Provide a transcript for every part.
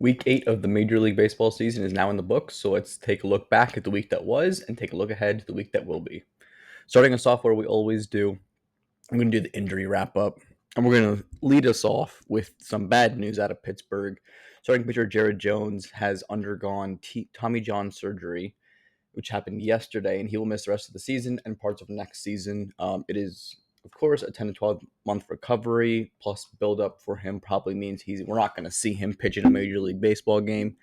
Week 8 of the Major League Baseball season is now in the books, so let's take a look back at the week that was and take a look ahead to the week that will be. Starting us off where we always do, I'm going to do the injury wrap up, and we're going to lead us off with some bad news out of Pittsburgh. Starting pitcher Jared Jones has undergone Tommy John surgery, which happened yesterday, and he will miss the rest of the season and parts of next season. It is, of course, a 10 to 12 month recovery plus build up for him probably means we're not going to see him pitch in a Major League Baseball game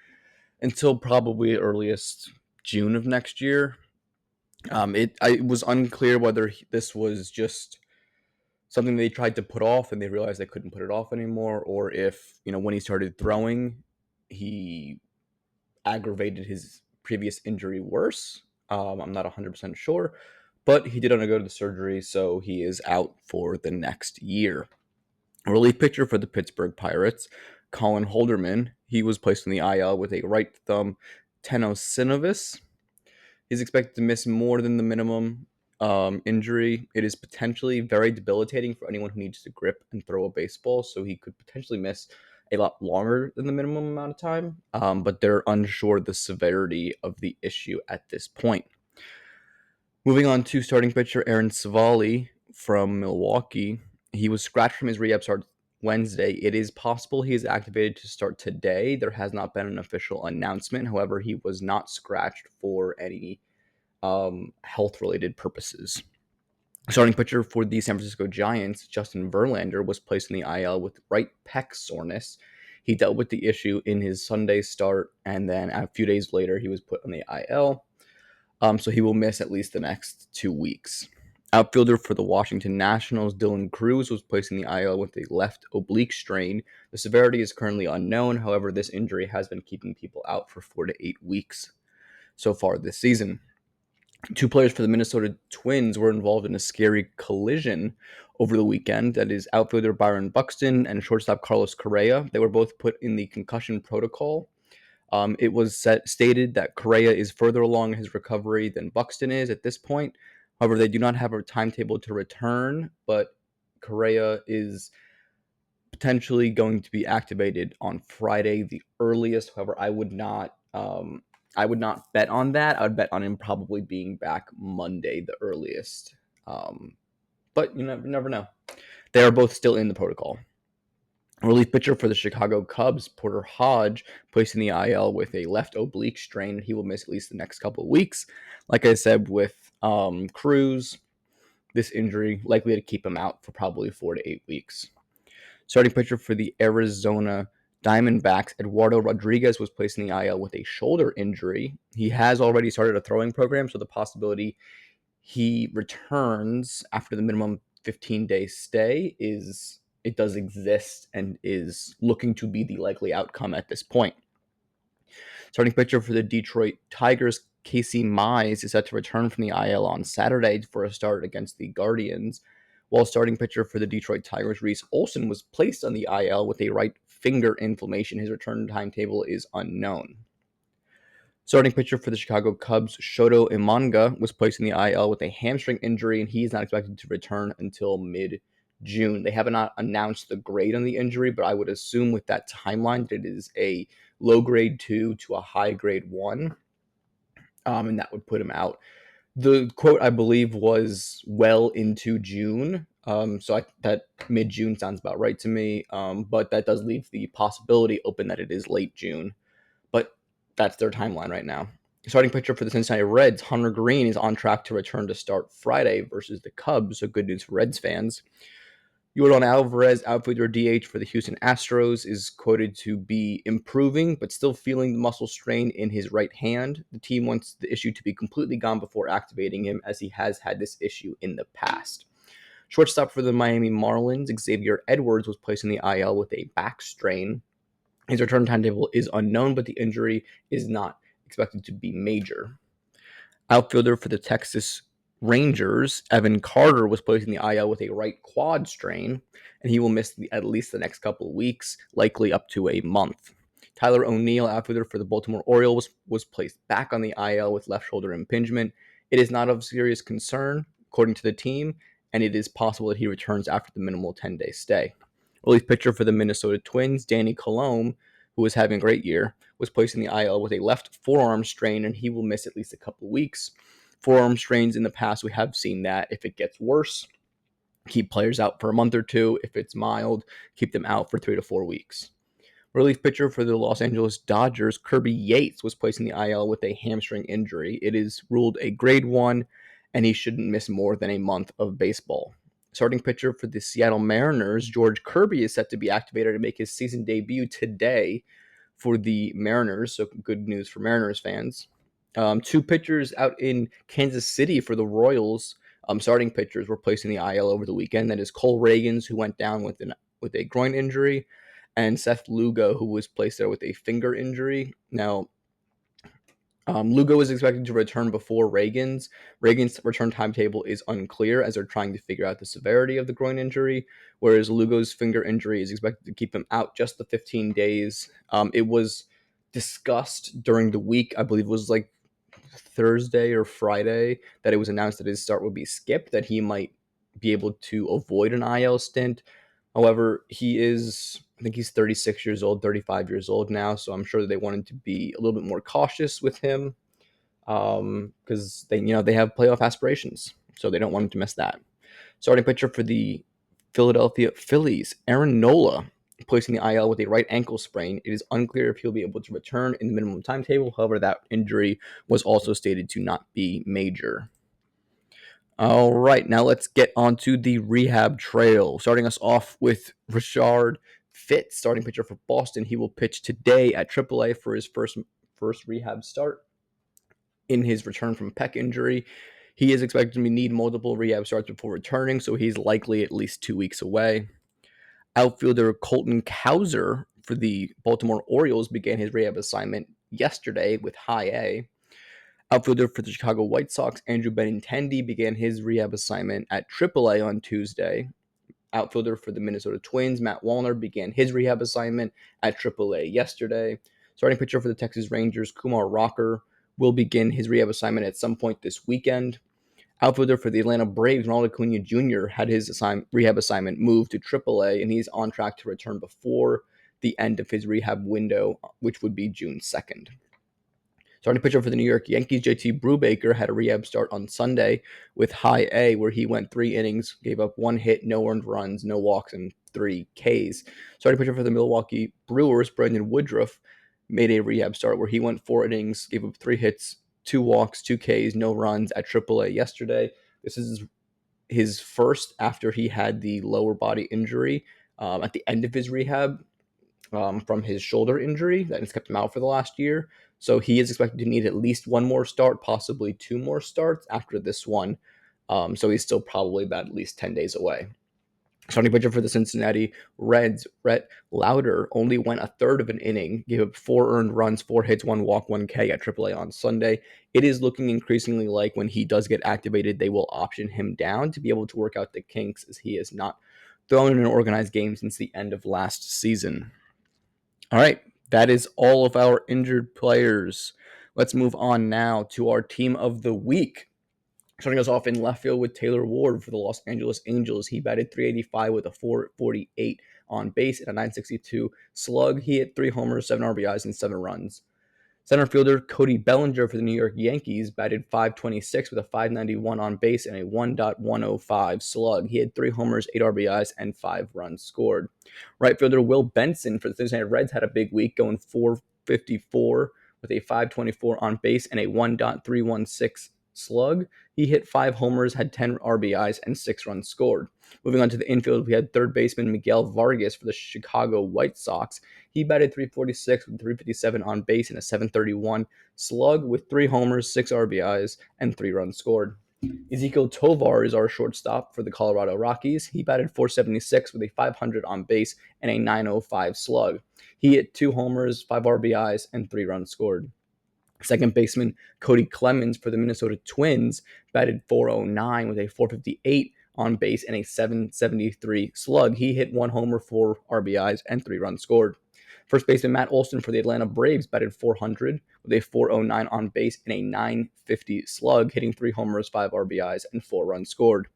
until probably earliest June of next year. It was unclear whether this was just something they tried to put off and they realized they couldn't put it off anymore, or if when he started throwing, he aggravated his previous injury worse. I'm not 100% sure, but he did undergo the surgery, so he is out for the next year. Relief pitcher for the Pittsburgh Pirates, Colin Holderman, he was placed on the IL with a right thumb tenosynovitis. He's expected to miss more than the minimum injury. It is potentially very debilitating for anyone who needs to grip and throw a baseball, so he could potentially miss a lot longer than the minimum amount of time, but they're unsure the severity of the issue at this point. Moving on to starting pitcher Aaron Savali from Milwaukee. He was scratched from his rehab start Wednesday. It is possible he is activated to start today. There has not been an official announcement. However, he was not scratched for any health-related purposes. Starting pitcher for the San Francisco Giants, Justin Verlander, was placed in the IL with right pec soreness. He dealt with the issue in his Sunday start, and then a few days later, he was put on the IL. So he will miss at least the next 2 weeks. Outfielder for the Washington Nationals, Dylan Cruz, was placed in the IL with a left oblique strain. The severity is currently unknown. However, this injury has been keeping people out for 4 to 8 weeks so far this season. 2 players for the Minnesota Twins were involved in a scary collision over the weekend. That is outfielder Byron Buxton and shortstop Carlos Correa. They were both put in the concussion protocol. It was stated that Correa is further along in his recovery than Buxton is at this point. However, they do not have a timetable to return, but Correa is potentially going to be activated on Friday, the earliest. However, I would not bet on that. I would bet on him probably being back Monday, the earliest. But you never know. They are both still in the protocol. Relief pitcher for the Chicago Cubs, Porter Hodge, placed in the IL with a left oblique strain. He will miss at least the next couple of weeks. Like I said, with Cruz, this injury likely to keep him out for probably 4 to 8 weeks. Starting pitcher for the Arizona Diamondbacks, Eduardo Rodriguez, was placed in the IL with a shoulder injury. He has already started a throwing program, so the possibility he returns after the minimum 15-day stay does exist and is looking to be the likely outcome at this point. Starting pitcher for the Detroit Tigers, Casey Mize, is set to return from the IL on Saturday for a start against the Guardians, while starting pitcher for the Detroit Tigers, Reese Olson, was placed on the IL with a right finger inflammation. His return timetable is unknown. Starting pitcher for the Chicago Cubs, Shoto Imanga, was placed in the IL with a hamstring injury, and he is not expected to return until mid-June. They have not announced the grade on the injury, but I would assume with that timeline that it is a low grade 2 to a high grade 1, and that would put him out. The quote, I believe, was well into June, so that mid-June sounds about right to me, but that does leave the possibility open that it is late June, but that's their timeline right now. Starting pitcher for the Cincinnati Reds, Hunter Green, is on track to return to start Friday versus the Cubs, so good news for Reds fans. Yordan Alvarez, outfielder DH for the Houston Astros, is quoted to be improving, but still feeling the muscle strain in his right hand. The team wants the issue to be completely gone before activating him, as he has had this issue in the past. Shortstop for the Miami Marlins, Xavier Edwards, was placed in the IL with a back strain. His return timetable is unknown, but the injury is not expected to be major. Outfielder for the Texas Rangers, Evan Carter, was placed in the IL with a right quad strain, and he will miss at least the next couple of weeks, likely up to a month. Tyler O'Neill, outfielder for the Baltimore Orioles, was placed back on the IL with left shoulder impingement. It is not of serious concern, according to the team, and it is possible that he returns after the minimal 10-day stay. Relief pitcher for the Minnesota Twins, Danny Colome, who was having a great year, was placed in the IL with a left forearm strain, and he will miss at least a couple of weeks. Forearm strains in the past, we have seen that if it gets worse, keep players out for a month or two. If it's mild, keep them out for 3 to 4 weeks. Relief pitcher for the Los Angeles Dodgers, Kirby Yates, was placed in the IL with a hamstring injury. It is ruled a grade 1, and he shouldn't miss more than a month of baseball. Starting pitcher for the Seattle Mariners, George Kirby, is set to be activated to make his season debut today for the Mariners, so good news for Mariners fans. Two pitchers out in Kansas City for the Royals, starting pitchers, were placed in the IL over the weekend. That is Cole Reagans, who went down with a groin injury, and Seth Lugo, who was placed there with a finger injury. Now, Lugo is expected to return before Reagan's. Reagan's return timetable is unclear as they're trying to figure out the severity of the groin injury, whereas Lugo's finger injury is expected to keep him out just the 15 days. It was discussed during the week, I believe it was like Thursday or Friday, that it was announced that his start would be skipped, that he might be able to avoid an IL stint. However, I think he's 36 years old, 35 years old now, so I'm sure that they wanted to be a little bit more cautious with him because they have playoff aspirations, so they don't want him to miss that. Starting pitcher for the Philadelphia Phillies, Aaron Nola, placing the IL with a right ankle sprain. It is unclear if he'll be able to return in the minimum timetable. However, that injury was also stated to not be major. All right, now let's get onto the rehab trail. Starting us off with Richard Fitz, starting pitcher for Boston. He will pitch today at AAA for his first rehab start in his return from pec injury. He is expected to need multiple rehab starts before returning, so he's likely at least 2 weeks away. Outfielder Colton Cowser for the Baltimore Orioles began his rehab assignment yesterday with high A. Outfielder for the Chicago White Sox, Andrew Benintendi, began his rehab assignment at AAA on Tuesday. Outfielder for the Minnesota Twins, Matt Wallner, began his rehab assignment at AAA yesterday. Starting pitcher for the Texas Rangers, Kumar Rocker, will begin his rehab assignment at some point this weekend. Outfielder for the Atlanta Braves, Ronald Acuna Jr., had his rehab assignment moved to AAA, and he's on track to return before the end of his rehab window, which would be June 2nd. Starting pitcher for the New York Yankees, JT Brubaker, had a rehab start on Sunday with high A, where he went 3 innings, gave up 1 hit, no earned runs, no walks, and 3 Ks. Starting pitcher for the Milwaukee Brewers, Brandon Woodruff, made a rehab start where he went 4 innings, gave up 3 hits, 2 walks, 2 Ks, no runs at AAA yesterday. This is his first after he had the lower body injury at the end of his rehab from his shoulder injury that has kept him out for the last year. So he is expected to need at least 1 more start, possibly 2 more starts after this one. So he's still probably about at least 10 days away. Starting pitcher for the Cincinnati Reds, Rhett Lauder, only went a third of an inning, gave up 4 earned runs, 4 hits, 1 walk, 1 K at AAA on Sunday. It is looking increasingly like when he does get activated, they will option him down to be able to work out the kinks, as he has not thrown in an organized game since the end of last season. All right, that is all of our injured players. Let's move on now to our team of the week. Starting us off in left field with Taylor Ward for the Los Angeles Angels. He batted .385 with a .448 on base and a .962 slug. He hit 3 homers, 7 RBIs, and 7 runs. Center fielder Cody Bellinger for the New York Yankees batted .526 with a .591 on base and a .105 slug. He had 3 homers, 8 RBIs, and 5 runs scored. Right fielder Will Benson for the Cincinnati Reds had a big week, going .454 with a .524 on base and a .316 slug. He hit 5 homers, had 10 RBIs, and 6 runs scored. Moving on to the infield, we had third baseman Miguel Vargas for the Chicago White Sox. He batted .346 with 357 on base and a .731 slug with 3 homers, 6 RBIs, and 3 runs scored. Ezequiel Tovar is our shortstop for the Colorado Rockies. He batted .476 with a .500 on base and a .905 slug. He hit 2 homers, 5 RBIs, and 3 runs scored. Second baseman Cody Clemens for the Minnesota Twins batted .409 with a .458 on base and a .773 slug. He hit 1 homer, 4 RBIs, and 3 runs scored. First baseman Matt Olson for the Atlanta Braves batted .400 with a .409 on base and a .950 slug, hitting 3 homers, 5 RBIs, and 4 runs scored.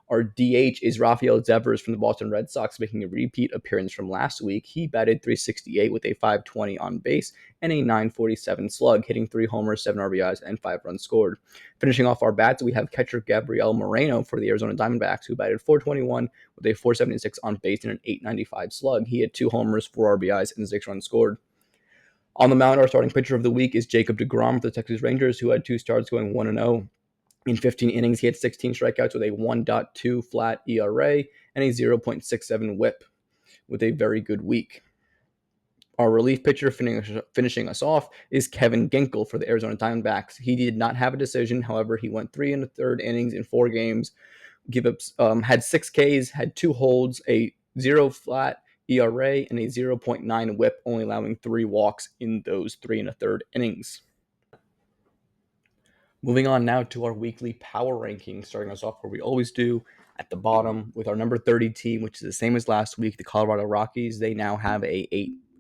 Our DH is Rafael Devers from the Boston Red Sox, making a repeat appearance from last week. He batted 368 with a 520 on base and a 947 slug, hitting 3 homers, 7 RBIs, and 5 runs scored. Finishing off our bats, we have catcher Gabriel Moreno for the Arizona Diamondbacks, who batted 421 with a 476 on base and an 895 slug. He had 2 homers, 4 RBIs, and 6 runs scored. On the mound, our starting pitcher of the week is Jacob deGrom for the Texas Rangers, who had 2 starts going 1-0. In 15 innings, he had 16 strikeouts with a 1.2 flat ERA and a 0.67 whip with a very good week. Our relief pitcher finishing us off is Kevin Ginkel for the Arizona Diamondbacks. He did not have a decision. However, he went 3 1/3 innings in 4 games, had 6 Ks, had 2 holds, a 0 flat ERA, and a 0.9 whip, only allowing 3 walks in those 3 1/3 innings. Moving on now to our weekly power rankings, starting us off where we always do at the bottom with our number 30 team, which is the same as last week, the Colorado Rockies. They now have a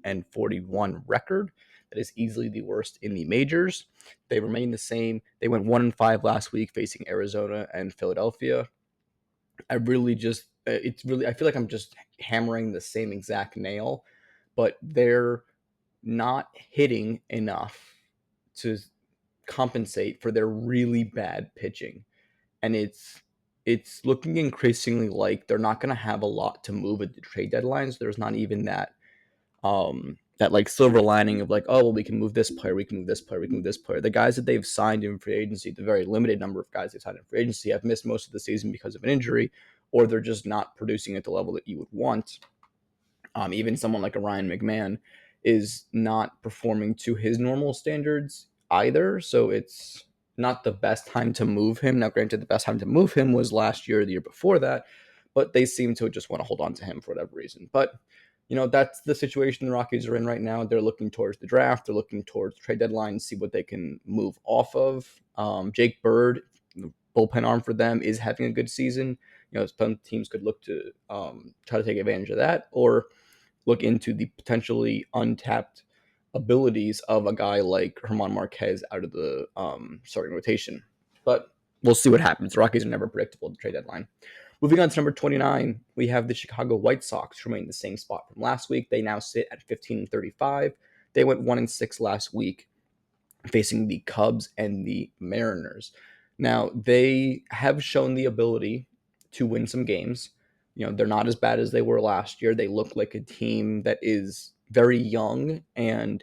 8-41 record. That is easily the worst in the majors. They remain the same. They went 1-5 last week, facing Arizona and Philadelphia. I feel like I'm just hammering the same exact nail, but they're not hitting enough to compensate for their really bad pitching. And it's looking increasingly like they're not going to have a lot to move at the trade deadlines. There's not even that like silver lining of like, oh, well, we can move this player, we can move this player, we can move this player. The guys that they've signed in free agency, the very limited number of guys they've signed in free agency, have missed most of the season because of an injury, or they're just not producing at the level that you would want. Even someone like a Ryan McMahon is not performing to his normal standards either. So it's not the best time to move him. Now, granted, the best time to move him was last year or the year before that, but they seem to just want to hold on to him for whatever reason. But, that's the situation the Rockies are in right now. They're looking towards the draft. They're looking towards the trade deadline, see what they can move off of. Jake Bird, the bullpen arm for them, is having a good season. Some teams could look to try to take advantage of that, or look into the potentially untapped abilities of a guy like German Marquez out of the starting rotation. But we'll see what happens. The Rockies are never predictable at the trade deadline. Moving on to number 29, we have the Chicago White Sox, who remain in the same spot from last week. They now sit at 15-35. They went 1-6 last week, facing the Cubs and the Mariners. Now, they have shown the ability to win some games. They're not as bad as they were last year. They look like a team that is very young and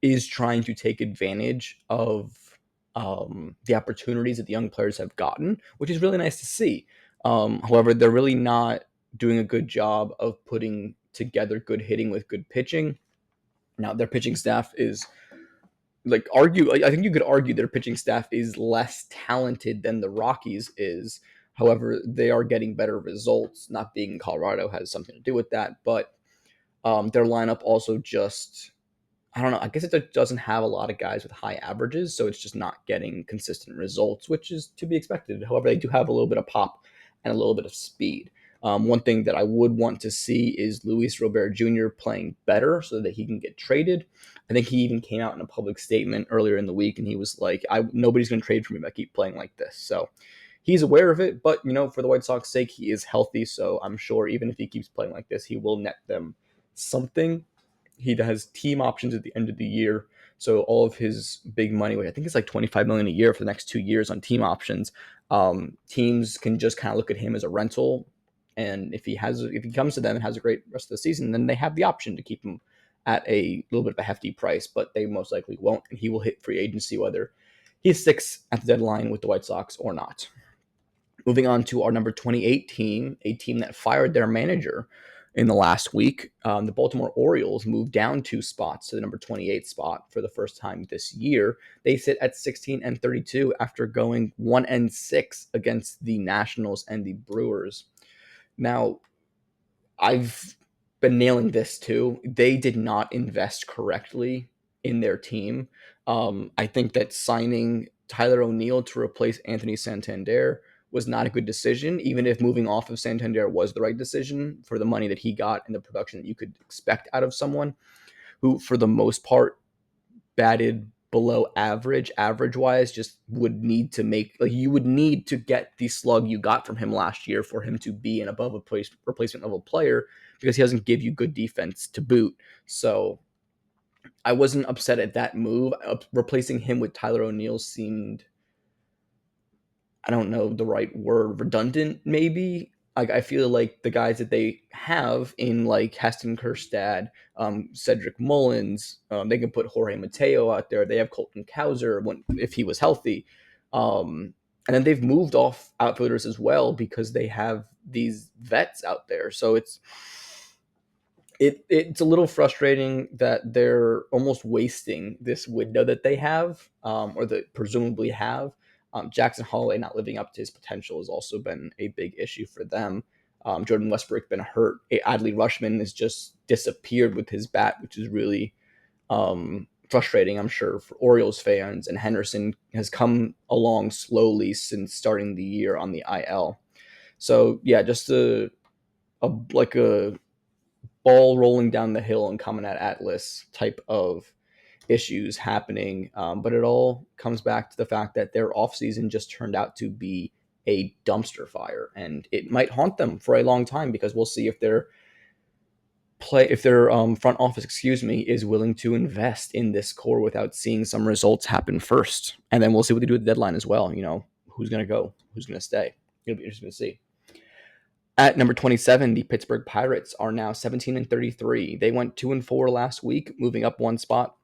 is trying to take advantage of the opportunities that the young players have gotten, which is really nice to see. However, they're really not doing a good job of putting together good hitting with good pitching. Now, their pitching staff is I think you could argue their pitching staff is less talented than the Rockies is. However, they are getting better results. Not being in Colorado has something to do with that, but their lineup also just, I don't know, I guess it doesn't have a lot of guys with high averages, so it's just not getting consistent results, which is to be expected. However, they do have a little bit of pop and a little bit of speed. One thing that I would want to see is Luis Robert Jr. playing better so that he can get traded. I think he even came out in a public statement earlier in the week, and he was like, nobody's going to trade for me if I keep playing like this. So he's aware of it, but, for the White Sox sake, he is healthy, so I'm sure even if he keeps playing like this, he will net them something. He has team options at the end of the year, so all of his big money, I think it's like $25 million a year for the next 2 years on team options. Teams can just kind of look at him as a rental, and if he comes to them and has a great rest of the season, then they have the option to keep him at a little bit of a hefty price, but they most likely won't, and he will hit free agency whether he sticks at the deadline with the White Sox or not. Moving on to our number 28 team, a team that fired their manager in the last week. The Baltimore Orioles moved down 2 spots to the number 28 spot for the first time this year. They sit at 16-32 after going 1-6 against the Nationals and the Brewers. Now, I've been nailing this too. They did not invest correctly in their team. I think that signing Tyler O'Neill to replace Anthony Santander was not a good decision, even if moving off of Santander was the right decision for the money that he got and the production that you could expect out of someone who, for the most part, batted below average wise, just would need to make, like, you would need to get the slug you got from him last year for him to be an above a replacement level player, because he doesn't give you good defense to boot. So I wasn't upset at that move. Replacing him with Tyler O'Neill seemed, I don't know the right word, redundant maybe. Like, I feel like the guys that they have in, like, Heston Kjerstad, Cedric Mullins, they can put Jorge Mateo out there. They have Colton Cowser if he was healthy, and then they've moved off outfielders as well because they have these vets out there. So it's a little frustrating that they're almost wasting this window that they have, or that presumably have. Jackson Holloway not living up to his potential has also been a big issue for them. Jordan Westbrook been hurt. Adley Rushman has just disappeared with his bat, which is really frustrating, I'm sure, for Orioles fans. And Henderson has come along slowly since starting the year on the IL. So yeah, just like a ball rolling down the hill and coming at Atlas type of issues happening. But it all comes back to the fact that their offseason just turned out to be a dumpster fire, and it might haunt them for a long time, because we'll see if their front office, is willing to invest in this core without seeing some results happen first. And then we'll see what they do at the deadline as well. Who's going to go, who's going to stay. It'll be interesting to see. At number 27, the Pittsburgh Pirates are now 17-33. They went 2-4 last week, moving up one spot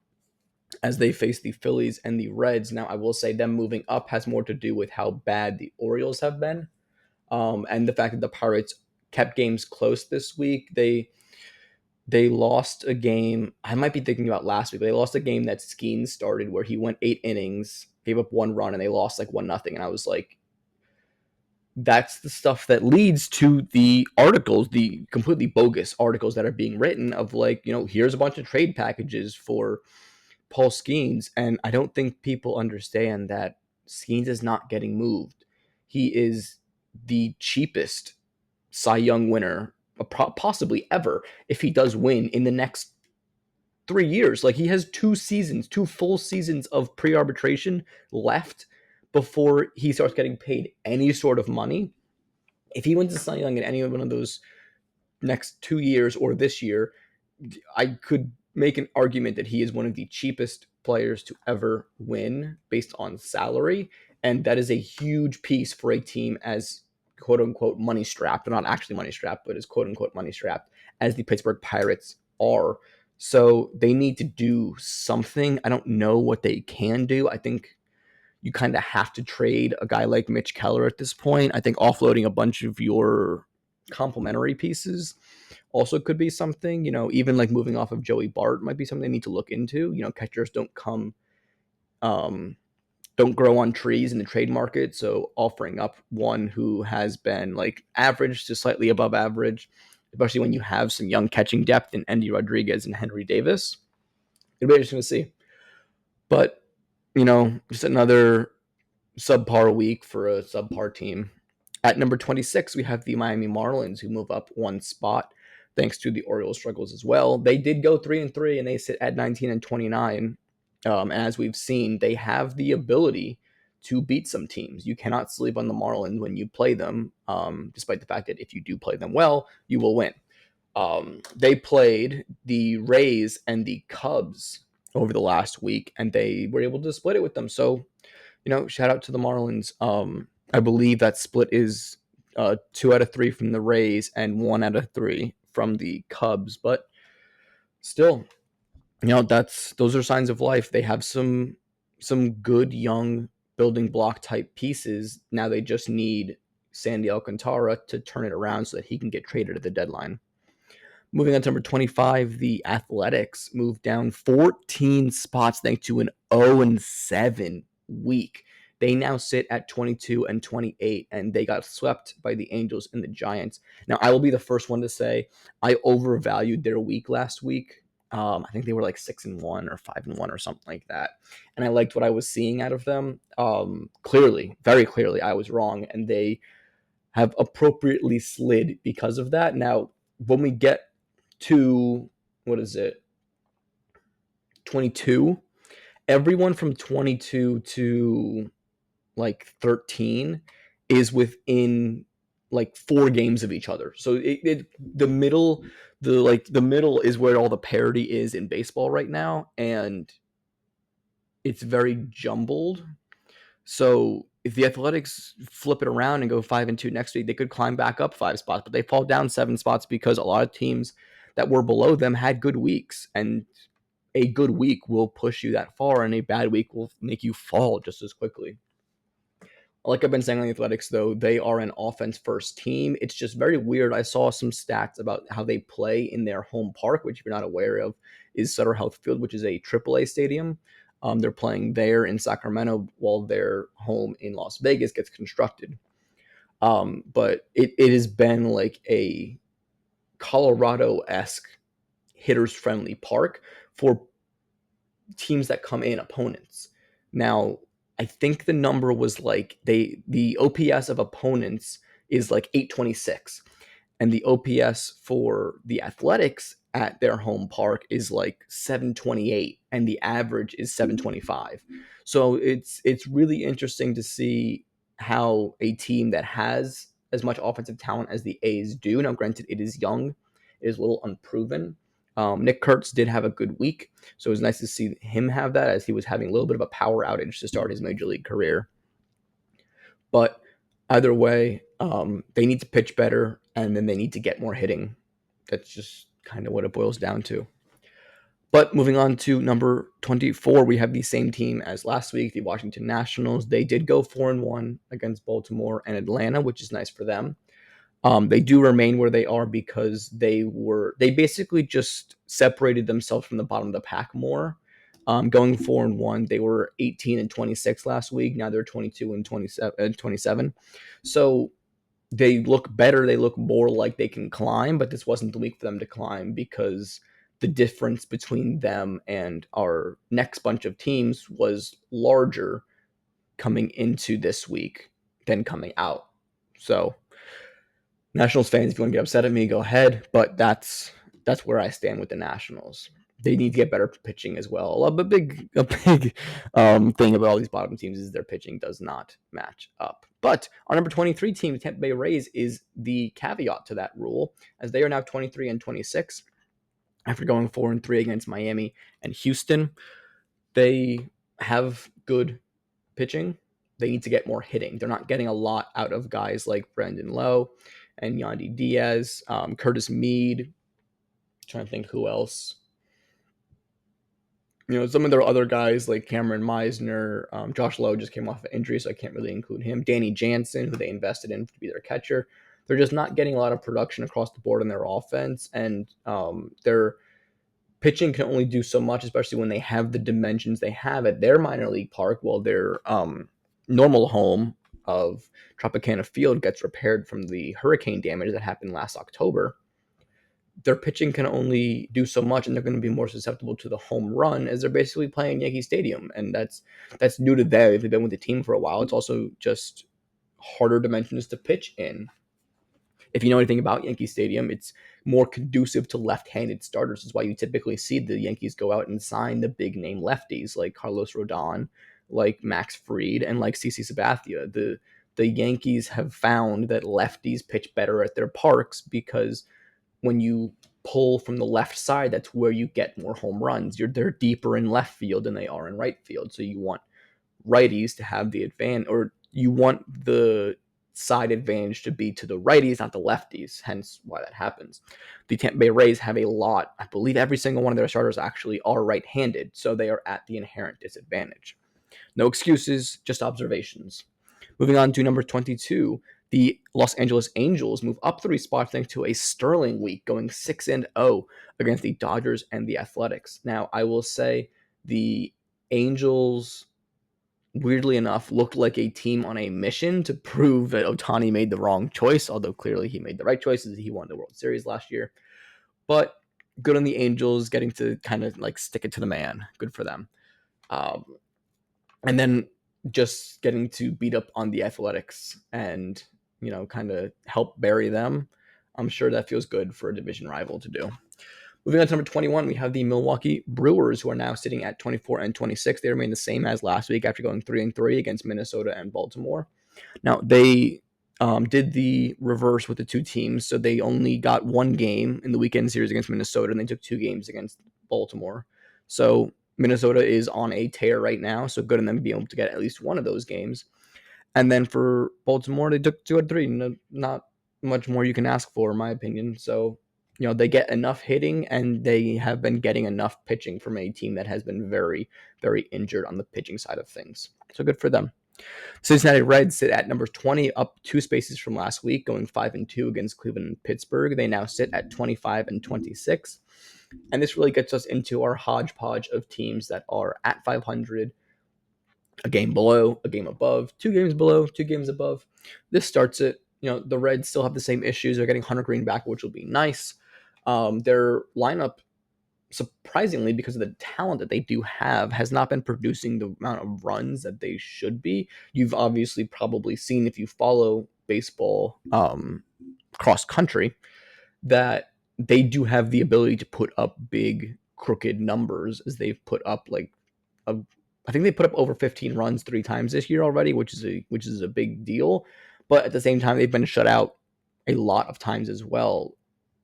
as they face the Phillies and the Reds. Now, I will say them moving up has more to do with how bad the Orioles have been, and the fact that the Pirates kept games close this week. They lost a game. I might be thinking about last week. But they lost a game that Skeens started where he went 8 innings, gave up 1 run, and they lost like 1-0. And I was like, that's the stuff that leads to the articles, the completely bogus articles that are being written of, like, here's a bunch of trade packages for Paul Skeens. And I don't think people understand that Skeens is not getting moved. He is the cheapest Cy Young winner possibly ever, if he does win in the next 3 years. Like, he has 2 full seasons of pre-arbitration left before he starts getting paid any sort of money. If he wins the Cy Young in any one of those next 2 years or this year, I could make an argument that he is one of the cheapest players to ever win based on salary. And that is a huge piece for a team as quote unquote money strapped, or not actually money strapped, but as quote unquote money strapped as the Pittsburgh Pirates are. So they need to do something. I don't know what they can do. I think you kind of have to trade a guy like Mitch Keller at this point. I think offloading a bunch of your complementary pieces also could be something. Even like moving off of Joey Bart might be something they need to look into. Catchers don't grow on trees in the trade market. So offering up one who has been like average to slightly above average, especially when you have some young catching depth in Endy Rodriguez and Henry Davis, it'll be interesting to see. But, just another subpar week for a subpar team. At number 26, we have the Miami Marlins, who move up one spot thanks to the Orioles' struggles as well. They did go 3-3, and they sit at 19-29. And as we've seen, they have the ability to beat some teams. You cannot sleep on the Marlins when you play them, despite the fact that if you do play them well, you will win. They played the Rays and the Cubs over the last week, and they were able to split it with them. So, shout out to the Marlins. I believe that split is 2 out of 3 from the Rays and 1 out of 3 from the Cubs. But still, those are signs of life. They have some good young building block type pieces. Now they just need Sandy Alcantara to turn it around so that he can get traded at the deadline. Moving on to number 25, the Athletics moved down 14 spots thanks to an 0-7 week. They now sit at 22-28, and they got swept by the Angels and the Giants. Now, I will be the first one to say I overvalued their week last week. I think they were like 6-1 or 5-1 or something like that. And I liked what I was seeing out of them. Clearly, very clearly, I was wrong, and they have appropriately slid because of that. Now, when we get to, 22, everyone from 22 to like 13 is within like 4 games of each other. So the middle, the middle is where all the parity is in baseball right now, and it's very jumbled. So if the Athletics flip it around and go 5-2 next week, they could climb back up 5 spots, but they fall down 7 spots because a lot of teams that were below them had good weeks, and a good week will push you that far, and a bad week will make you fall just as quickly. Like I've been saying on the Athletics, though, they are an offense first team. It's just very weird. I saw some stats about how they play in their home park, which if you're not aware of, is Sutter Health Field, which is a AAA stadium. They're playing there in Sacramento while their home in Las Vegas gets constructed. But it has been like a Colorado-esque hitters friendly park for teams that come in, opponents. Now, I think the number was like the OPS of opponents is like 826, and the OPS for the Athletics at their home park is like 728, and the average is 725. So it's really interesting to see how a team that has as much offensive talent as the A's do. Now, granted, it is young, it is a little unproven. Nick Kurtz did have a good week, so it was nice to see him have that, as he was having a little bit of a power outage to start his major league career. But either way, they need to pitch better, and then they need to get more hitting. That's just kind of what it boils down to. But moving on to number 24, we have the same team as last week, the Washington Nationals. They did go 4-1 against Baltimore and Atlanta, which is nice for them. They do remain where they are because they basically just separated themselves from the bottom of the pack more. Going 4-1, they were 18-26 last week. Now they're 22-27. So they look better. They look more like they can climb, but this wasn't the week for them to climb because the difference between them and our next bunch of teams was larger coming into this week than coming out. So Nationals fans, if you want to get upset at me, go ahead. But that's where I stand with the Nationals. They need to get better pitching as well. A big thing about all these bottom teams is their pitching does not match up. But our number 23 team, the Tampa Bay Rays, is the caveat to that rule, as they are now 23-26 after going 4-3 against Miami and Houston. They have good pitching. They need to get more hitting. They're not getting a lot out of guys like Brandon Lowe and Yandy Diaz, Curtis Mead. I'm trying to think who else. Some of their other guys like Cameron Meisner, Josh Lowe just came off an injury, so I can't really include him. Danny Jansen, who they invested in to be their catcher. They're just not getting a lot of production across the board in their offense, and their pitching can only do so much, especially when they have the dimensions they have at their minor league park, while their normal home of Tropicana Field gets repaired from the hurricane damage that happened last October. Their pitching can only do so much, and they're going to be more susceptible to the home run as they're basically playing Yankee Stadium, and that's new to them. If they've been with the team for a while, it's also just harder dimensions to pitch in. If you know anything about Yankee Stadium, it's more conducive to left-handed starters. That's why you typically see the Yankees go out and sign the big-name lefties like Carlos Rodon, like Max Fried, and like CC Sabathia. The Yankees have found that lefties pitch better at their parks because when you pull from the left side, that's where you get more home runs. They're deeper in left field than they are in right field. So you want righties to have the advantage, or you want the side advantage to be to the righties, not the lefties, hence why that happens. The Tampa Bay Rays have a lot, I believe every single one of their starters actually are right-handed, so they are at the inherent disadvantage. No excuses, just observations. Moving on to number 22, the Los Angeles Angels move up 3 spots thanks to a sterling week, going 6-0 against the Dodgers and the Athletics. Now, I will say the Angels, weirdly enough, looked like a team on a mission to prove that Ohtani made the wrong choice, although clearly he made the right choices. He won the World Series last year. But good on the Angels getting to kind of like stick it to the man. Good for them. And then just getting to beat up on the Athletics and, kind of help bury them. I'm sure that feels good for a division rival to do. Moving on to number 21, we have the Milwaukee Brewers, who are now sitting at 24 and 26. They remain the same as last week after going 3-3 against Minnesota and Baltimore. Now, they did the reverse with the two teams, so they only got one game in the weekend series against Minnesota, and they took 2 games against Baltimore. So Minnesota is on a tear right now, so good on them being able to get at least one of those games. And then for Baltimore, they took 2 out of 3. No, not much more you can ask for, in my opinion. So, they get enough hitting, and they have been getting enough pitching from a team that has been very, very injured on the pitching side of things. So good for them. Cincinnati Reds sit at number 20, up 2 spaces from last week, going 5-2 against Cleveland and Pittsburgh. They now sit at 25 and 26. And this really gets us into our hodgepodge of teams that are at 500, a game below, a game above, 2 games below, 2 games above. This starts it. The Reds still have the same issues. They're getting Hunter Green back, which will be nice. Their lineup, surprisingly, because of the talent that they do have, has not been producing the amount of runs that they should be. You've obviously probably seen, if you follow baseball cross country, that they do have the ability to put up big crooked numbers, as they've put up I think they put up over 15 runs 3 times this year already, which is a big deal. But at the same time, they've been shut out a lot of times as well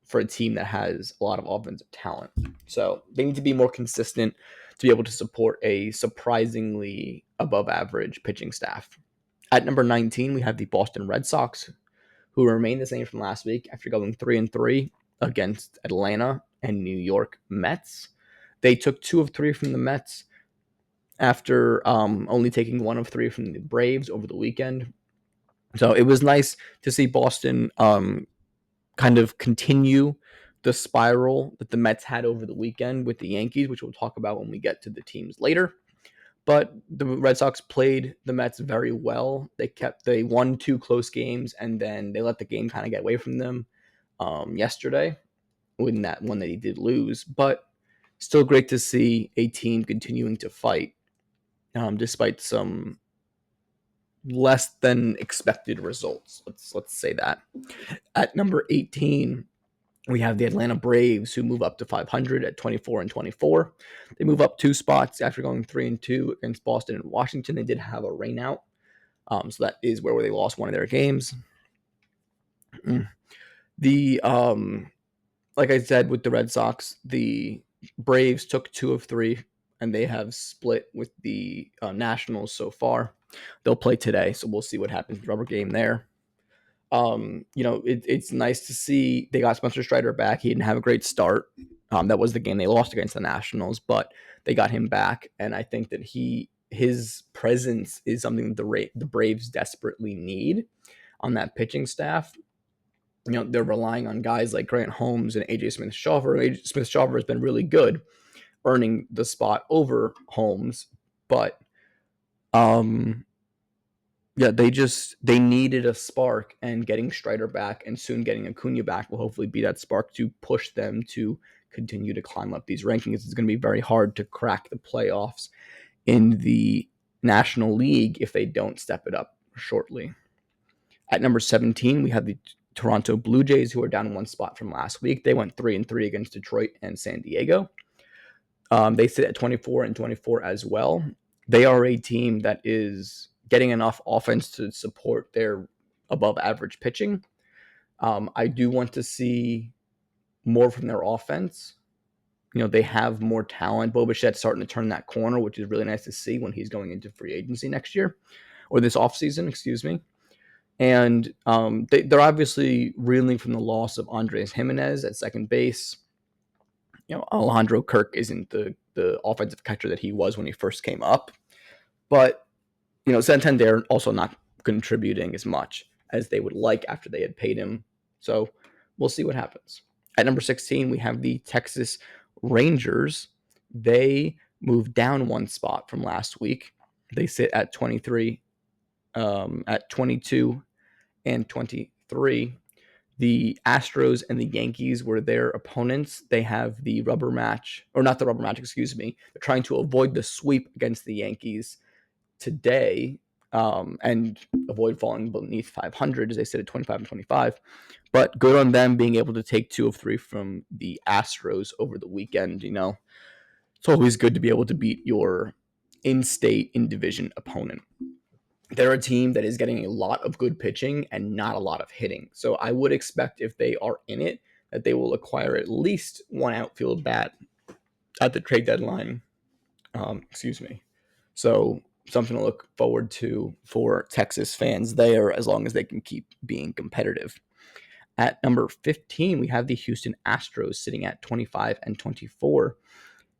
for a team that has a lot of offensive talent. So they need to be more consistent to be able to support a surprisingly above average pitching staff. At number 19, we have the Boston Red Sox, who remain the same from last week after going 3-3 against Atlanta and New York Mets. They took 2 of 3 from the Mets after only taking 1 of 3 from the Braves over the weekend. So it was nice to see Boston kind of continue the spiral that the Mets had over the weekend with the Yankees, which we'll talk about when we get to the teams later. But the Red Sox played the Mets very well. They won 2 close games, and then they let the game kind of get away from them yesterday, in that one that he did lose. But still great to see a team continuing to fight, despite some less than expected results. Let's say that. At number 18, we have the Atlanta Braves, who move up to 500 at 24 and 24. They move up 2 spots after going 3-2 against Boston and Washington. They did have a rainout, so that is where they lost one of their games. The like I said, with the Red Sox, the Braves took 2 of 3, and they have split with the Nationals so far. They'll play today, so we'll see what happens. Rubber game there. It's nice to see they got Spencer Strider back. He didn't have a great start. That was the game they lost against the Nationals, but they got him back, and I think that his presence is something that the Braves desperately need on that pitching staff. They're relying on guys like Grant Holmes and AJ Smith-Shawver. AJ Smith-Shawver has been really good, earning the spot over Holmes, but they needed a spark, and getting Strider back and soon getting Acuna back will hopefully be that spark to push them to continue to climb up these rankings. It's going to be very hard to crack the playoffs in the National League if they don't step it up shortly. At number 17, we have the Toronto Blue Jays, who are down 1 spot from last week. They went 3-3 against Detroit and San Diego. They sit at 24 and 24 as well. They are a team that is getting enough offense to support their above average pitching. I do want to see more from their offense. They have more talent. Bo Bichette's starting to turn that corner, which is really nice to see when he's going into free agency next year, or this offseason, excuse me. And they're obviously reeling from the loss of Andres Jimenez at second base. Alejandro Kirk isn't the offensive catcher that he was when he first came up. But, Santander also not contributing as much as they would like after they had paid him. So we'll see what happens. At number 16, we have the Texas Rangers. They moved down 1 spot from last week. They sit at 23, at 22 and 23. The Astros and the Yankees were their opponents. They have the rubber match, or not the rubber match, excuse me. They're trying to avoid the sweep against the Yankees today. and avoid falling beneath 500 as they sit at 25-25. But good on them being able to take 2 of 3 from the Astros over the weekend. It's always good to be able to beat your in-state, in-division opponent. They're a team that is getting a lot of good pitching and not a lot of hitting. So I would expect if they are in it that they will acquire at least one outfield bat at the trade deadline. Excuse me. So something to look forward to for Texas fans there, as long as they can keep being competitive. At number 15, we have the Houston Astros sitting at 25-24.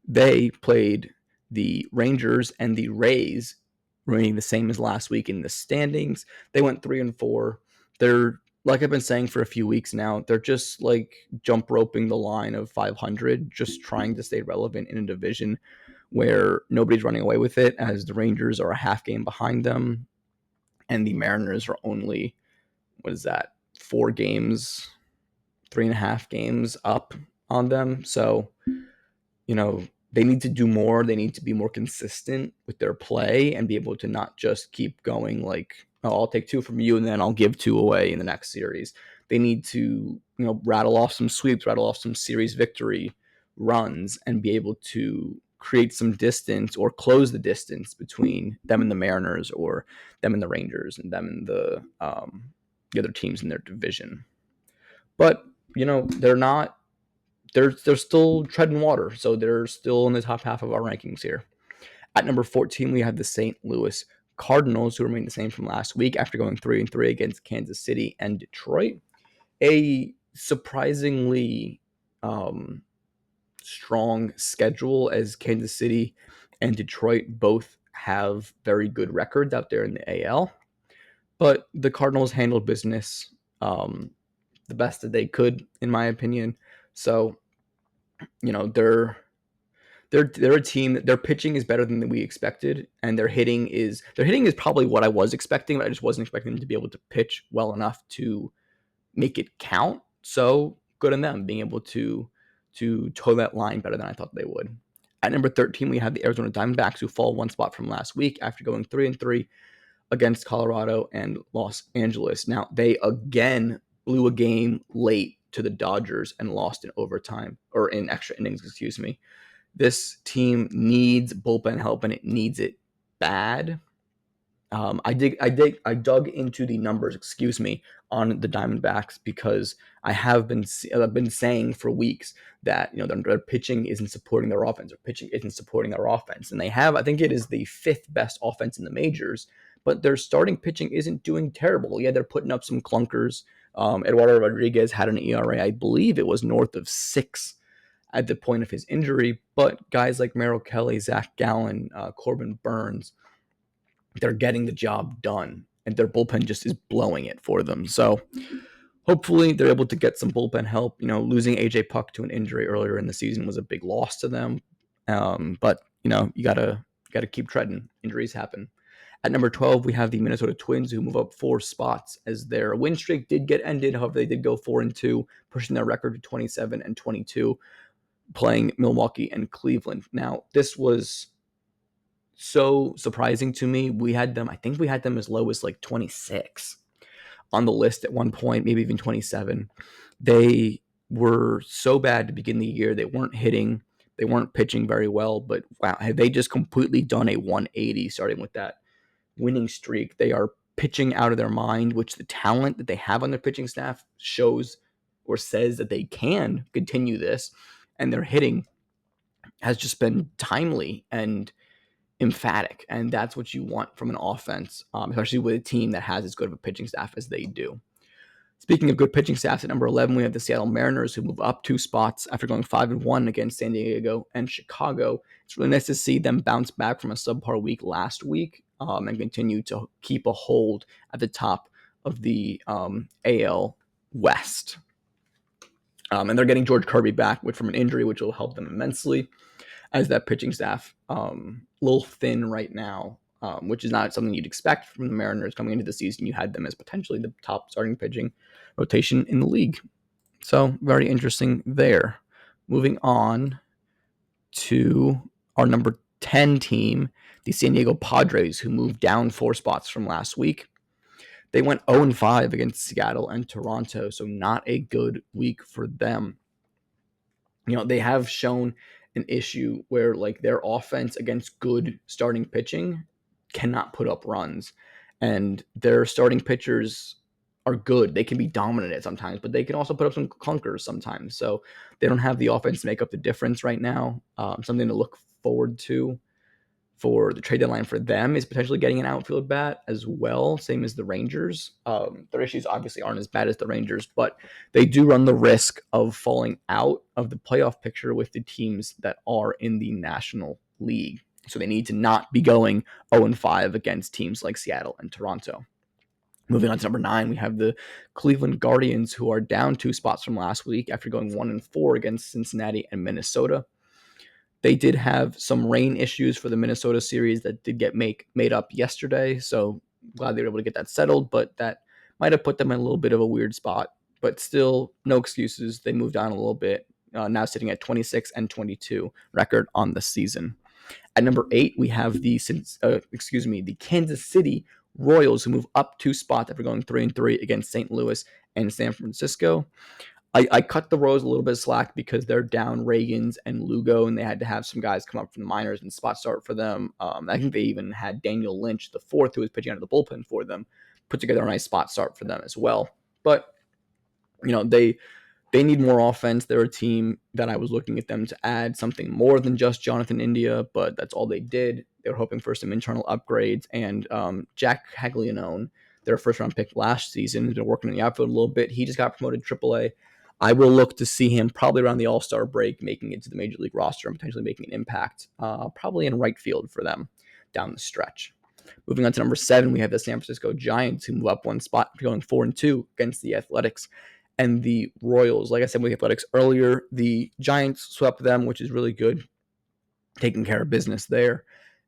They played the Rangers and the Rays, remaining the same as last week in the standings. They went 3-4. They're, like I've been saying for a few weeks now, they're just like jump roping the line of 500, just trying to stay relevant in a division where nobody's running away with it, as the Rangers are a half game behind them and the Mariners are only, 4 games, 3.5 games up on them. So, they need to do more. They need to be more consistent with their play and be able to not just keep going like, oh, I'll take 2 from you and then I'll give 2 away in the next series. They need to, rattle off some sweeps, rattle off some series victory runs, and be able to create some distance or close the distance between them and the Mariners, or them and the Rangers, and them and the other teams in their division. But, they're not they're still treading water, so they're still in the top half of our rankings here. At number 14, we have the St. Louis Cardinals, who remain the same from last week after going 3-3 against Kansas City and Detroit. A surprisingly strong schedule, as Kansas City and Detroit both have very good records out there in the AL. But the Cardinals handled business the best that they could, in my opinion. So, they're a team that their pitching is better than we expected, and their hitting is probably what I was expecting, but I just wasn't expecting them to be able to pitch well enough to make it count. So good on them being able to toe that line better than I thought they would. At number 13, we have the Arizona Diamondbacks, who fall 1 spot from last week after going 3-3 against Colorado and Los Angeles. Now, they again blew a game late to the Dodgers and lost in overtime, or in extra innings, excuse me. This team needs bullpen help, and it needs it bad. I dug into the numbers, on the Diamondbacks, because I've been saying for weeks that their pitching isn't supporting their offense, or pitching isn't supporting their offense, and they have, I think it is the 5th best offense in the majors, but their starting pitching isn't doing terrible. Yeah, they're putting up some clunkers. Eduardo Rodriguez had an ERA, I believe it was north of 6 at the point of his injury, but guys like Merrill Kelly, Zach Gallen, Corbin Burns, they're getting the job done, and their bullpen just is blowing it for them. So hopefully they're able to get some bullpen help. Losing AJ Puck to an injury earlier in the season was a big loss to them. But you gotta keep treading. Injuries happen. At number 12, we have the Minnesota Twins, who move up 4 spots as their win streak did get ended. However, they did go 4-2, pushing their record to 27-22, playing Milwaukee and Cleveland. Now, this was so surprising to me. I think we had them as low as like 26 on the list at one point, maybe even 27. They were so bad to begin the year. They weren't hitting, they weren't pitching very well, but wow, have they just completely done a 180 starting with that winning streak. They are pitching out of their mind, which the talent that they have on their pitching staff shows or says that they can continue this, and their hitting has just been timely and emphatic, and that's what you want from an offense, especially with a team that has as good of a pitching staff as they do. Speaking of good pitching staffs, at number 11, we have the Seattle Mariners, who move up 2 spots after going 5-1 against San Diego and Chicago. It's really nice to see them bounce back from a subpar week last week, and continue to keep a hold at the top of the AL West. And they're getting George Kirby back from an injury, which will help them immensely, as that pitching staff a little thin right now, which is not something you'd expect from the Mariners coming into the season. You had them as potentially the top starting pitching rotation in the league. So very interesting there. Moving on to our number 10 team, the San Diego Padres, who moved down 4 spots from last week, they went 0-5 against Seattle and Toronto, so not a good week for them. They have shown an issue where like their offense against good starting pitching cannot put up runs, and their starting pitchers are good. They can be dominant at sometimes, but they can also put up some clunkers sometimes. So they don't have the offense to make up the difference right now. Something to look forward to for the trade deadline for them is potentially getting an outfield bat as well, same as the Rangers. Their issues obviously aren't as bad as the Rangers, but they do run the risk of falling out of the playoff picture with the teams that are in the National League. So they need to not be going 0-5 against teams like Seattle and Toronto. Moving on to number 9, we have the Cleveland Guardians, who are down 2 spots from last week after going 1-4 against Cincinnati and Minnesota. They did have some rain issues for the Minnesota series that did get made up yesterday, so glad they were able to get that settled, but that might have put them in a little bit of a weird spot. But still, no excuses. They moved on a little bit, now sitting at 26-22 record on the season. At number 8, we have the Kansas City Royals, who move up 2 spots after going 3-3 against St. Louis and San Francisco. I cut the Royals a little bit of slack because they're down Reagans and Lugo, and they had to have some guys come up from the minors and spot start for them. I think they even had Daniel Lynch, the fourth, who was pitching out of the bullpen for them, put together a nice spot start for them as well. But they need more offense. They're a team that I was looking at them to add something more than just Jonathan India, but that's all they did. They were hoping for some internal upgrades, and Jack Caglianone, their first-round pick last season, has been working in the outfield a little bit. He just got promoted to AAA. I will look to see him probably around the All-Star break, making it to the Major League roster and potentially making an impact, probably in right field for them down the stretch. Moving on to number 7, we have the San Francisco Giants, who move up 1 spot, going 4-2 against the Athletics and the Royals. Like I said with the Athletics earlier, the Giants swept them, which is really good, taking care of business there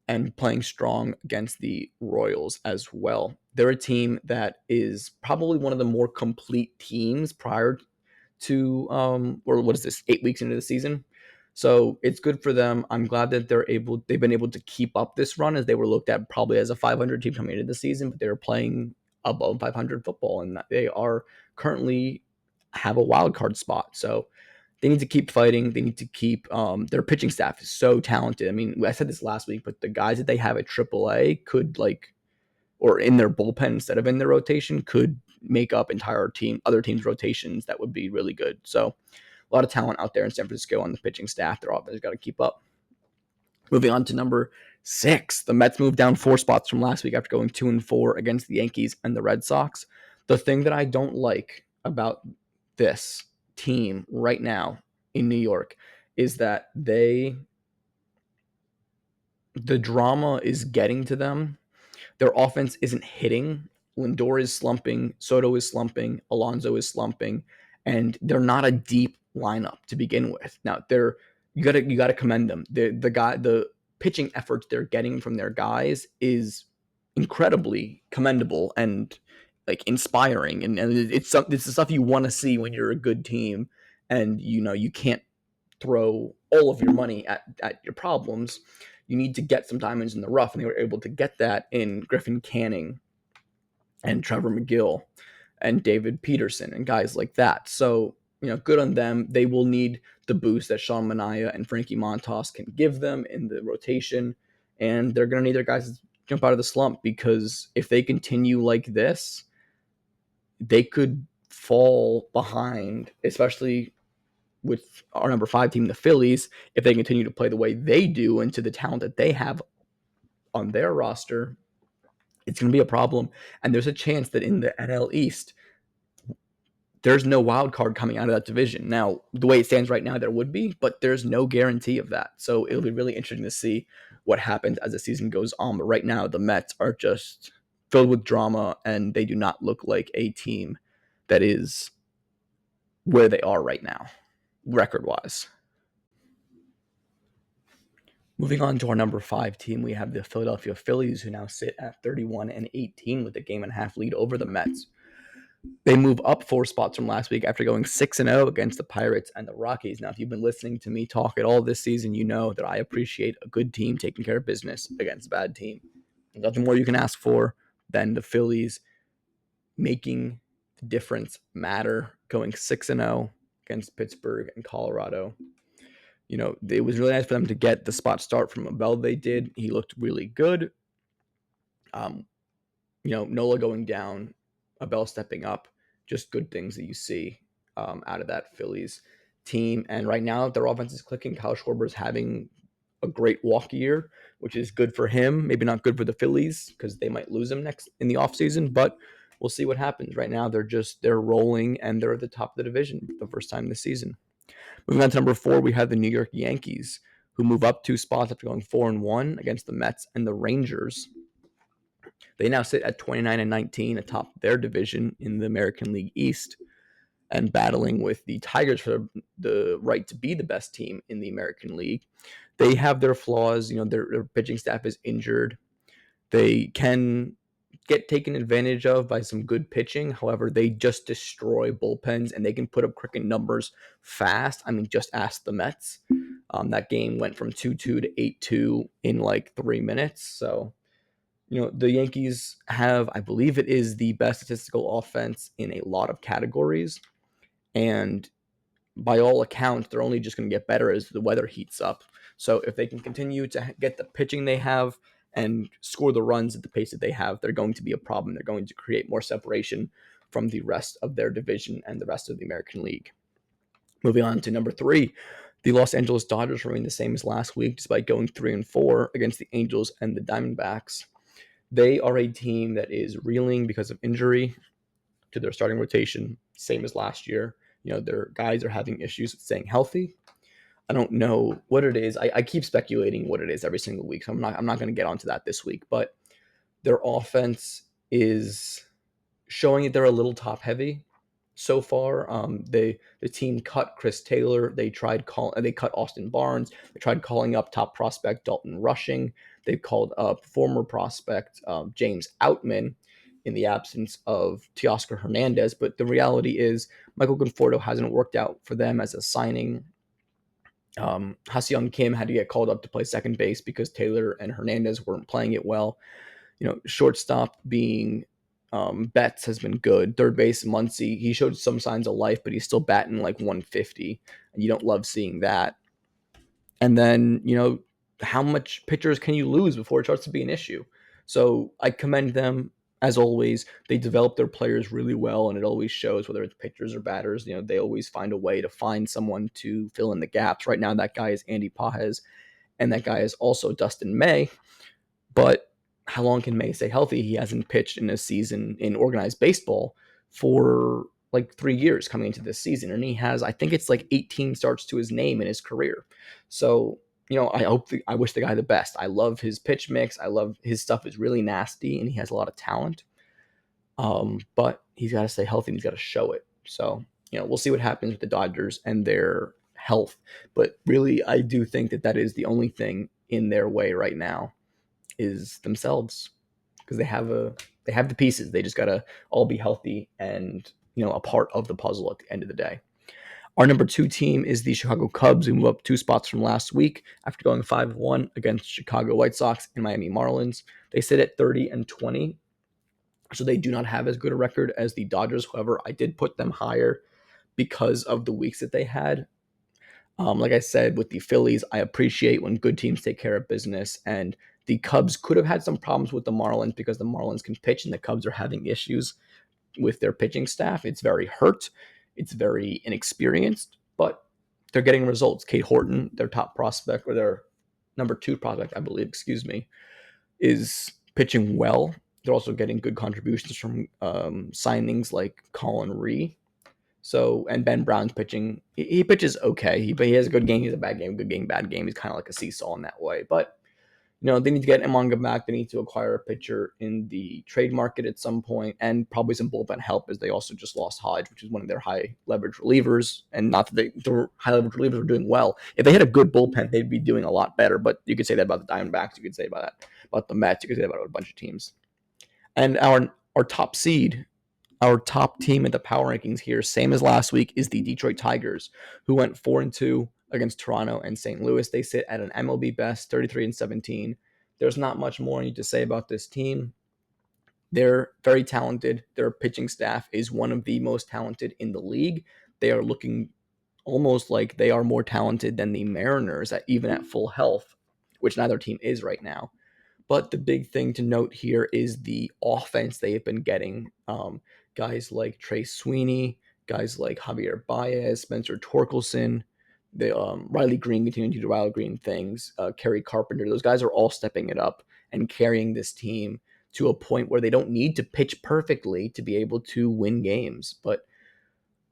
and playing strong against the Royals as well. They're a team that is probably one of the more complete teams prior to, or what is this, 8 weeks into the season. So it's good for them. I'm glad that they've been able to keep up this run, as they were looked at probably as a 500 team coming into the season, but they're playing above 500 football, and they are currently have a wild card spot. So they need to keep fighting. They need to keep their pitching staff is so talented. I mean, I said this last week, but the guys that they have at AAA could or in their bullpen instead of in their rotation, could make up other teams' rotations that would be really good. So a lot of talent out there in San Francisco on the pitching staff. Their offense has got to keep up. Moving on to number 6, the Mets moved down 4 spots from last week after going 2-4 against the Yankees and the Red Sox. The thing that I don't like about this team right now in New York is that the drama is getting to them. Their offense isn't hitting. Lindor is slumping. Soto is slumping. Alonso is slumping, and they're not a deep lineup to begin with. Now you gotta commend them. The pitching efforts they're getting from their guys is incredibly commendable and like inspiring, and it's the stuff you want to see when you're a good team, and you can't throw all of your money at your problems. You need to get some diamonds in the rough, and they were able to get that in Griffin Canning and Trevor McGill and David Peterson and guys like that. So, good on them. They will need the boost that Sean Manaea and Frankie Montas can give them in the rotation, and they're going to need their guys to jump out of the slump, because if they continue like this, they could fall behind, especially with our number 5 team, the Phillies. If they continue to play the way they do and to the talent that they have on their roster, it's going to be a problem. And there's a chance that in the NL East, there's no wild card coming out of that division. Now, the way it stands right now, there would be, but there's no guarantee of that. So it'll be really interesting to see what happens as the season goes on. But right now, the Mets are just filled with drama, and they do not look like a team that is where they are right now, record-wise. Moving on to our number 5 team, we have the Philadelphia Phillies, who now sit at 31-18 with a game and a half lead over the Mets. They move up 4 spots from last week after going 6-0 against the Pirates and the Rockies. Now, if you've been listening to me talk at all this season, you know that I appreciate a good team taking care of business against a bad team. There's nothing more you can ask for than the Phillies making the difference matter, going 6-0 against Pittsburgh and Colorado. It was really nice for them to get the spot start from Abel. They did. He looked really good. Um, Nola going down, Abel stepping up, just good things that you see out of that Phillies team. And right now, their offense is clicking. Kyle Schwarber is having a great walk year, which is good for him. Maybe not good for the Phillies because they might lose him next in the offseason, but we'll see what happens. Right now, they're rolling and they're at the top of the division for the first time this season. Moving on to number 4, we have the New York Yankees, who move up 2 spots after going 4-1 against the Mets and the Rangers. They now sit at 29-19 atop their division in the American League East and battling with the Tigers for the right to be the best team in the American League. They have their flaws. Their pitching staff is injured. They can get taken advantage of by some good pitching. However, they just destroy bullpens and they can put up cricket numbers fast. I mean, just ask the Mets. That game went from 2-2 to 8-2 in like 3 minutes. So, the Yankees have, I believe it is the best statistical offense in a lot of categories. And by all accounts, they're only just going to get better as the weather heats up. So if they can continue to get the pitching they have and score the runs at the pace that they have, they're going to be a problem. They're going to create more separation from the rest of their division and the rest of the American League. Moving on to number 3, the Los Angeles Dodgers remain the same as last week, despite going 3-4 against the Angels and the Diamondbacks. They are a team that is reeling because of injury to their starting rotation, same as last year. Their guys are having issues with staying healthy. I don't know what it is. I keep speculating what it is every single week, so I'm not going to get onto that this week. But their offense is showing that they're a little top heavy so far. The team cut Chris Taylor. They cut Austin Barnes. They tried calling up top prospect Dalton Rushing. They called up former prospect James Outman in the absence of Teoscar Hernandez. But the reality is Michael Conforto hasn't worked out for them as a signing. Ha-Seong Kim had to get called up to play second base because Taylor and Hernandez weren't playing it well. Shortstop being Betts has been good. Third base, Muncy, he showed some signs of life, but he's still batting like 150, and you don't love seeing that. And then, how much pitchers can you lose before it starts to be an issue? So I commend them. As always, they develop their players really well, and it always shows, whether it's pitchers or batters. They always find a way to find someone to fill in the gaps. Right now, that guy is Andy Pages, and that guy is also Dustin May. But how long can May stay healthy? He hasn't pitched in a season in organized baseball for like 3 years coming into this season. And he has, I think it's like 18 starts to his name in his career. So, I wish the guy the best. I love his pitch mix. I love his stuff is really nasty and he has a lot of talent. But he's got to stay healthy and he's got to show it. So, we'll see what happens with the Dodgers and their health. But really, I do think that is the only thing in their way right now is themselves, because they have the pieces. They just gotta all be healthy and a part of the puzzle at the end of the day. Our number 2 team is the Chicago Cubs, who move up 2 spots from last week after going 5-1 against Chicago White Sox and Miami Marlins. They sit at 30-20, so they do not have as good a record as the Dodgers. However, I did put them higher because of the weeks that they had. Like I said, with the Phillies, I appreciate when good teams take care of business, and the Cubs could have had some problems with the Marlins because the Marlins can pitch and the Cubs are having issues with their pitching staff. It's very hurt. It's very inexperienced, but they're getting results. Kate Horton, their top prospect, or their number 2 prospect, I believe, is pitching well. They're also getting good contributions from signings like Colin Ree. So, and Ben Brown's pitching. He pitches okay. But he has a good game. He has a bad game. Good game, bad game. He's kind of like a seesaw in that way. But, they need to get Emanga back. They need to acquire a pitcher in the trade market at some point, and probably some bullpen help, as they also just lost Hodge, which is one of their high leverage relievers. And not that the high leverage relievers were doing well. If they had a good bullpen, they'd be doing a lot better. But you could say that about the Diamondbacks. You could say about the Mets. You could say that about a bunch of teams. And our top seed Our top team in the power rankings here, same as last week, is the Detroit Tigers, who went 4-2 against Toronto and St. Louis. They sit at an MLB best, 33-17. There's not much more I need to say about this team. They're very talented. Their pitching staff is one of the most talented in the league. They are looking almost like they are more talented than the Mariners, even at full health, which neither team is right now. But the big thing to note here is the offense they have been getting. Guys like Trey Sweeney, guys like Javier Baez, Spencer Torkelson, Riley Green continuing to do Riley Green things, Kerry Carpenter. Those guys are all stepping it up and carrying this team to a point where they don't need to pitch perfectly to be able to win games. But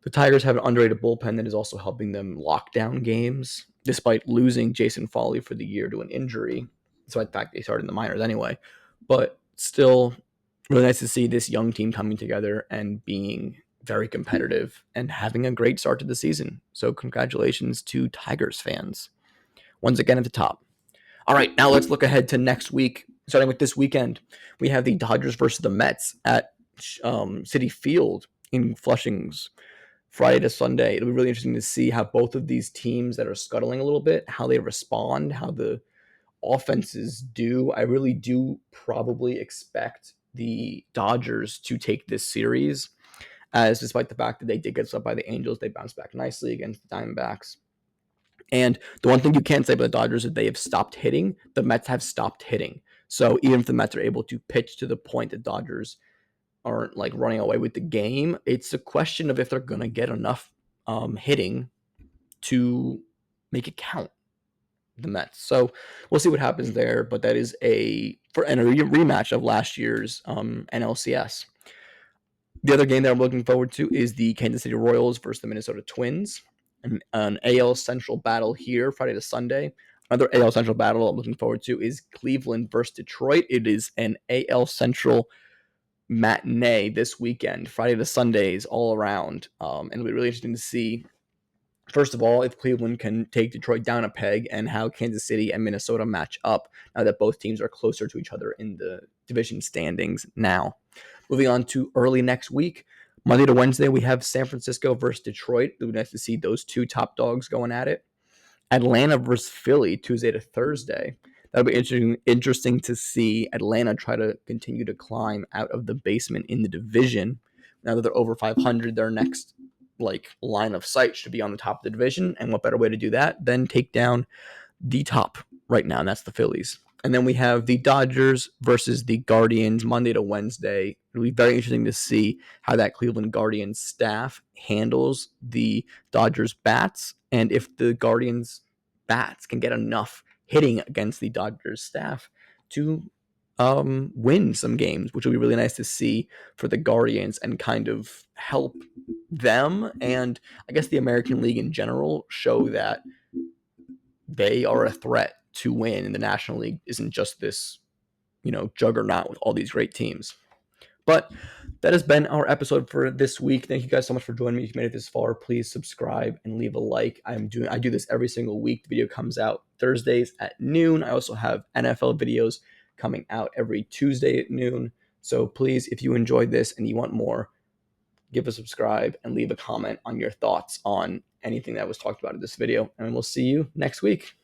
the Tigers have an underrated bullpen that is also helping them lock down games, despite losing Jason Foley for the year to an injury. So in fact, they started in the minors anyway. But still, really nice to see this young team coming together and being very competitive and having a great start to the season. So congratulations to Tigers fans. Once again at the top. All right, now let's look ahead to next week. Starting with this weekend, we have the Dodgers versus the Mets at Citi Field in Flushing's Friday to Sunday. It'll be really interesting to see how both of these teams that are scuttling a little bit, how they respond, how the offenses do. I really do probably expect the Dodgers to take this series, as despite the fact that they did get swept by the Angels, they bounced back nicely against the Diamondbacks. And the one thing you can't say about the Dodgers is they have stopped hitting. The Mets have stopped hitting. So even if the Mets are able to pitch to the point that Dodgers aren't like running away with the game, it's a question of if they're going to get enough hitting to make it count, the Mets. So we'll see what happens there. But that is a rematch of last year's NLCS. The other game that I'm looking forward to is the Kansas City Royals versus the Minnesota Twins. An AL Central battle here, Friday to Sunday. Another AL Central battle I'm looking forward to is Cleveland versus Detroit. It is an AL Central matinee this weekend, Friday to Sundays all around. And it'll be really interesting to see, first of all, if Cleveland can take Detroit down a peg and how Kansas City and Minnesota match up now that both teams are closer to each other in the division standings now. Moving on to early next week, Monday to Wednesday, we have San Francisco versus Detroit. It would be nice to see those two top dogs going at it. Atlanta versus Philly, Tuesday to Thursday. That'll be interesting to see Atlanta try to continue to climb out of the basement in the division. Now that they're over 500, their next line of sight should be on the top of the division. And what better way to do that than take down the top right now, and that's the Phillies. And then we have the Dodgers versus the Guardians Monday to Wednesday. It'll be very interesting to see how that Cleveland Guardians staff handles the Dodgers bats, and if the Guardians bats can get enough hitting against the Dodgers staff to win some games, which will be really nice to see for the Guardians and kind of help them and I guess the American League in general show that they are a threat to win, and the National League isn't just this, juggernaut with all these great teams. But that has been our episode for this week. Thank you guys so much for joining me. If you made it this far, please subscribe and leave a like. I do this every single week. The video comes out Thursdays at noon. I also have NFL videos coming out every Tuesday at noon. So please, if you enjoyed this and you want more, give a subscribe and leave a comment on your thoughts on anything that was talked about in this video. And we'll see you next week.